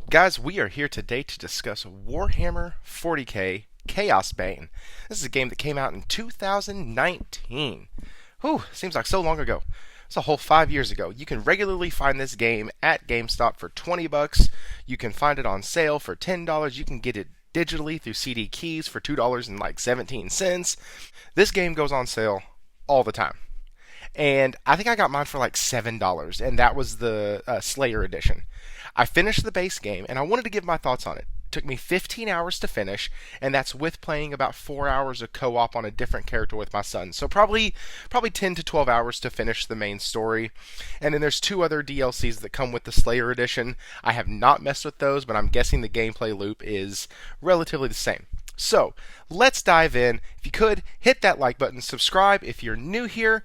Guys, we are here today to discuss Warhammer 40k Chaosbane. This is a game that came out in 2019. Whew, seems like so long ago. It's a whole 5 years ago. You can regularly find this game at GameStop for $20. You can find it on sale for $10. You can get it digitally through CD keys for $2.17. This game goes on sale all the time. And I think I got mine for like $7, and that was the Slayer edition. I finished the base game, and I wanted to give my thoughts on it. It took me 15 hours to finish, and that's with playing about 4 hours of co-op on a different character with my son. So probably 10 to 12 hours to finish the main story. And then there's 2 other DLCs that come with the Slayer edition. I have not messed with those, but I'm guessing the gameplay loop is relatively the same. So let's dive in. If you could, hit that like button, subscribe if you're new here.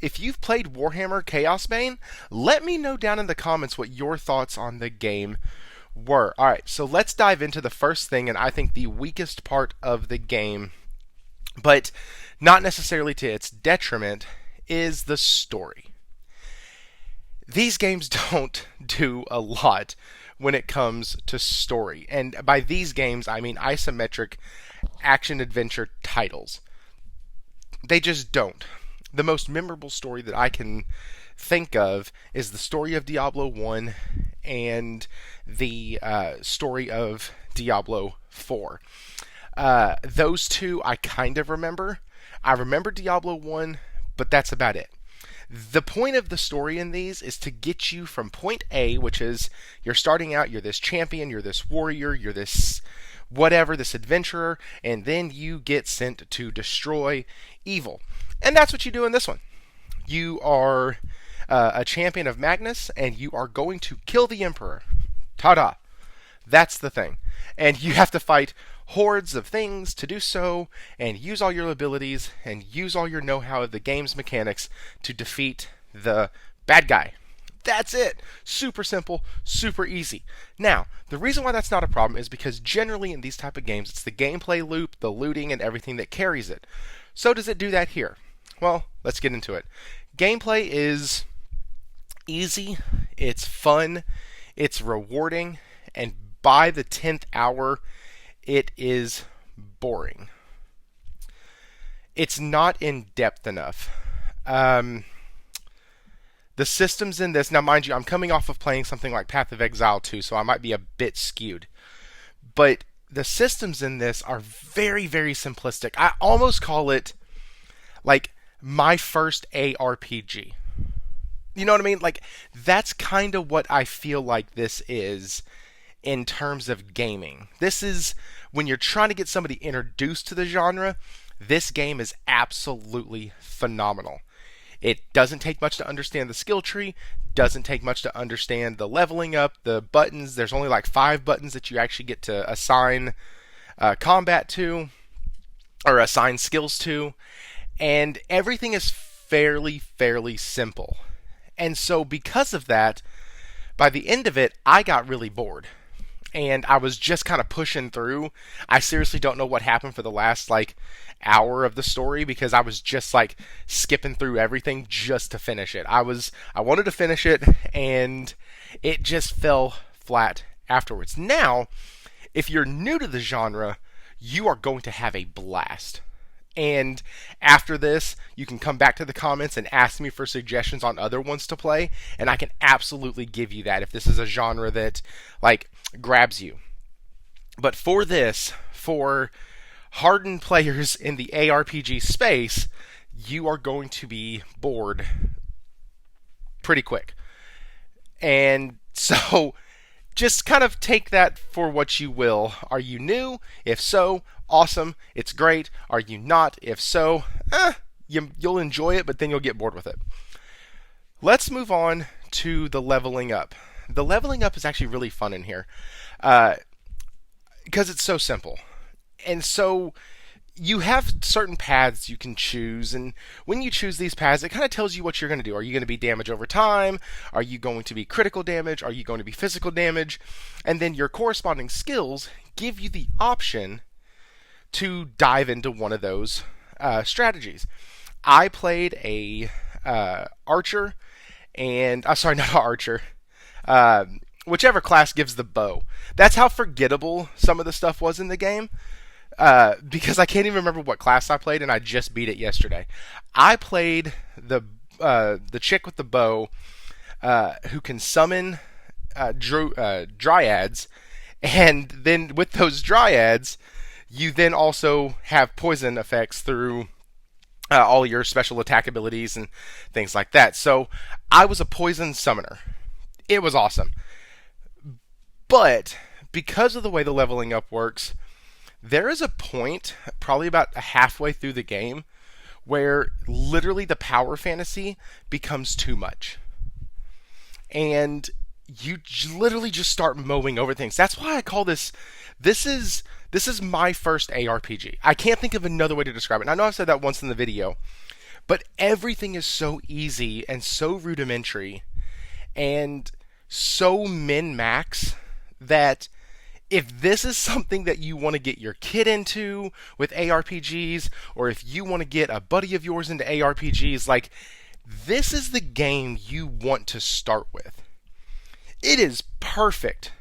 If you've played Warhammer Chaosbane, let me know down in the comments what your thoughts on the game were. Alright, so let's dive into the first thing, and I think the weakest part of the game, but not necessarily to its detriment, is the story. These games don't do a lot when it comes to story. And by these games, I mean isometric action-adventure titles. They just don't. The most memorable story that I can think of is the story of Diablo 1 and the story of Diablo 4. Those two I kind of remember. I remember Diablo 1, but that's about it. The point of the story in these is to get you from point A, which is you're starting out, you're this champion, you're this warrior, you're this whatever, this adventurer, and then you get sent to destroy evil. And that's what you do in this one. You are a champion of Magnus, and you are going to kill the Emperor. Ta-da! That's the thing. And you have to fight hordes of things to do so, and use all your abilities, and use all your know-how of the game's mechanics to defeat the bad guy. That's it. Super simple, super easy. Now, the reason why that's not a problem is because generally in these type of games, it's the gameplay loop, the looting, and everything that carries it. So does it do that here? Well, let's get into it. Gameplay is easy, it's fun, it's rewarding, and by the 10th hour, it is boring. It's not in-depth enough. The systems in this, now mind you, I'm coming off of playing something like Path of Exile 2, so I might be a bit skewed. But the systems in this are very, very simplistic. I almost call it like my first ARPG. You know what I mean? Like, that's kind of what I feel like this is in terms of gaming. This is, when you're trying to get somebody introduced to the genre, this game is absolutely phenomenal. It doesn't take much to understand the skill tree, doesn't take much to understand the leveling up, the buttons. There's only like 5 buttons that you actually get to assign combat to, or assign skills to, and everything is fairly simple. And so because of that, by the end of it, I got really bored. And I was just kind of pushing through. I seriously don't know what happened for the last hour of the story, because I was just skipping through everything just to finish it. I wanted to finish it, and it just fell flat afterwards. Now, if you're new to the genre, you are going to have a blast. And after this, you can come back to the comments and ask me for suggestions on other ones to play, and I can absolutely give you that if this is a genre that grabs you. But for this, for hardened players in the ARPG space, you are going to be bored pretty quick. And so just kind of take that for what you will. Are you new? If so, awesome. It's great. Are you not? If so, you'll enjoy it, but then you'll get bored with it. Let's move on to the leveling up. The leveling up is actually really fun in here because it's so simple. And so you have certain paths you can choose, and when you choose these paths, it kind of tells you what you're going to do. Are you going to be damage over time? Are you going to be critical damage? Are you going to be physical damage? And then your corresponding skills give you the option to dive into one of those strategies. I played a archer, and sorry, not an archer. whichever class gives the bow. That's how forgettable some of the stuff was in the game. Because I can't even remember what class I played, and I just beat it yesterday. I played the chick with the bow, who can summon dryads, and then with those dryads, you then also have poison effects through all your special attack abilities and things like that. So I was a poison summoner. It was awesome. But because of the way the leveling up works, there is a point, probably about halfway through the game, where literally the power fantasy becomes too much. And you literally just start mowing over things. That's why I call this is my first ARPG. I can't think of another way to describe it. And I know I've said that once in the video, but everything is so easy and so rudimentary and so min-max that if this is something that you want to get your kid into with ARPGs, or if you want to get a buddy of yours into ARPGs, like, this is the game you want to start with. It is perfect.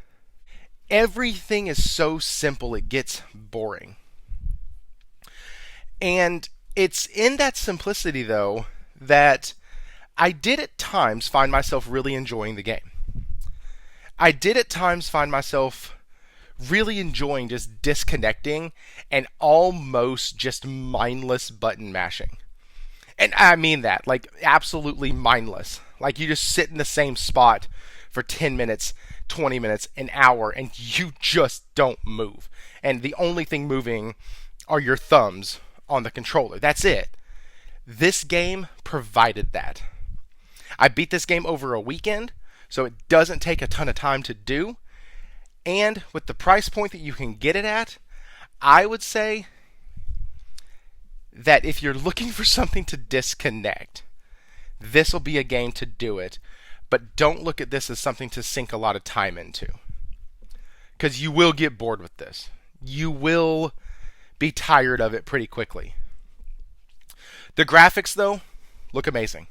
Everything is so simple it gets boring. And it's in that simplicity, though, that I did at times find myself really enjoying the game. I did at times find myself really enjoying just disconnecting and almost just mindless button mashing. And I mean that, like, absolutely mindless. Like, you just sit in the same spot for 10 minutes, 20 minutes, an hour, and you just don't move. And the only thing moving are your thumbs on the controller. That's it. This game provided that. I beat this game over a weekend, so it doesn't take a ton of time to do. And with the price point that you can get it at, I would say that if you're looking for something to disconnect, this will be a game to do it. But don't look at this as something to sink a lot of time into, because you will get bored with this. You will be tired of it pretty quickly. The graphics, though, look amazing.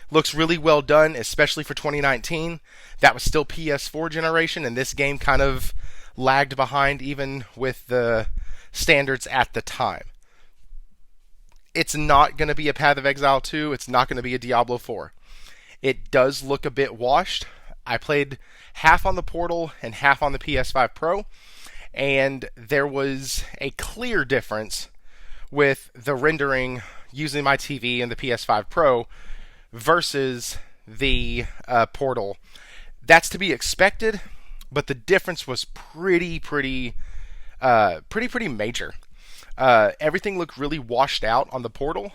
Looks really well done, especially for 2019. That was still PS4 generation, and this game kind of lagged behind even with the standards at the time. It's not going to be a Path of Exile 2. It's not going to be a Diablo 4. It does look a bit washed. I played half on the Portal and half on the PS5 Pro, and there was a clear difference with the rendering using my TV and the PS5 Pro versus the Portal. That's to be expected, but the difference was pretty major. Everything looked really washed out on the Portal,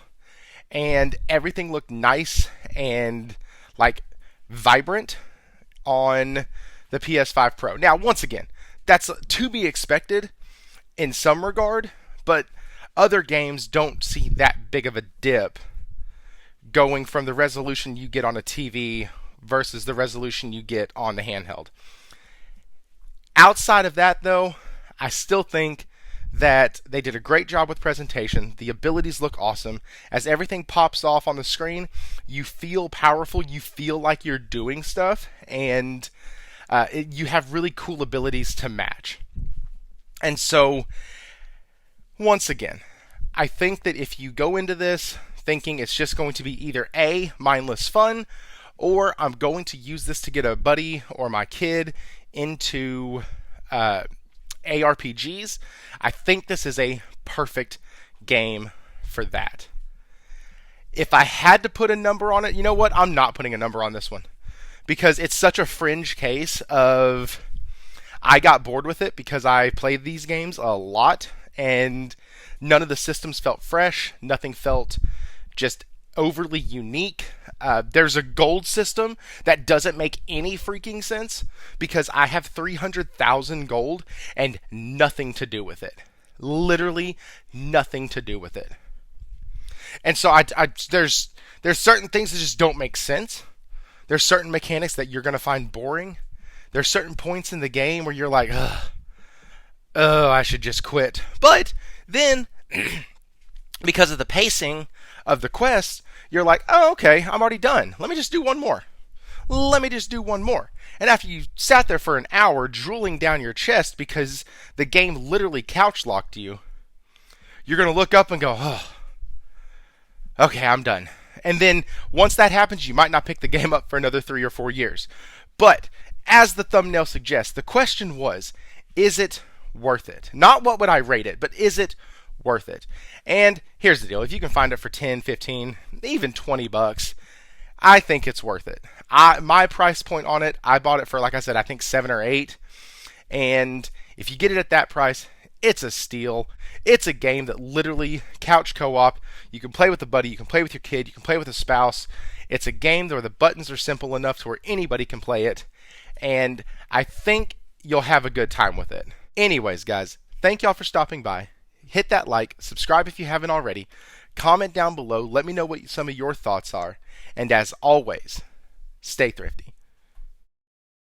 and everything looked nice and like vibrant on the PS5 Pro. Now, once again, that's to be expected in some regard, but other games don't see that big of a dip going from the resolution you get on a TV versus the resolution you get on the handheld. Outside of that, though, I still think that they did a great job with presentation. The abilities look awesome. As everything pops off on the screen, you feel powerful, you feel like you're doing stuff, and you have really cool abilities to match. And so, once again, I think that if you go into this thinking it's just going to be either A, mindless fun, or I'm going to use this to get a buddy or my kid into ARPGs, I think this is a perfect game for that. If I had to put a number on it, you know what? I'm not putting a number on this one, because it's such a fringe case of I got bored with it because I played these games a lot and none of the systems felt fresh. Nothing felt just overly unique. There's a gold system that doesn't make any freaking sense because I have 300,000 gold and nothing to do with it. Literally nothing to do with it. And so there's certain things that just don't make sense. There's certain mechanics that you're going to find boring. There's certain points in the game where you're like, I should just quit. But then, because of the pacing of the quest, you're like, oh, okay, I'm already done. Let me just do one more. let me just do one more. And after you sat there for an hour drooling down your chest because the game literally couch locked you, you're going to look up and go, oh, okay, I'm done. And then once that happens, you might not pick the game up for another 3 or 4 years. But as the thumbnail suggests, the question was, is it worth it? Not what would I rate it, but is it worth it? And here's the deal. If you can find it for 10, 15, even 20 bucks, I think it's worth it. My price point on it, I bought it for, like I said, I think 7 or 8. And if you get it at that price, it's a steal. It's a game that literally couch co-op. You can play with a buddy, you can play with your kid, you can play with a spouse. It's a game where the buttons are simple enough to where anybody can play it. And I think you'll have a good time with it. Anyways, guys, thank y'all for stopping by. Hit that like, subscribe if you haven't already. Comment down below, let me know what some of your thoughts are. And as always, stay thrifty.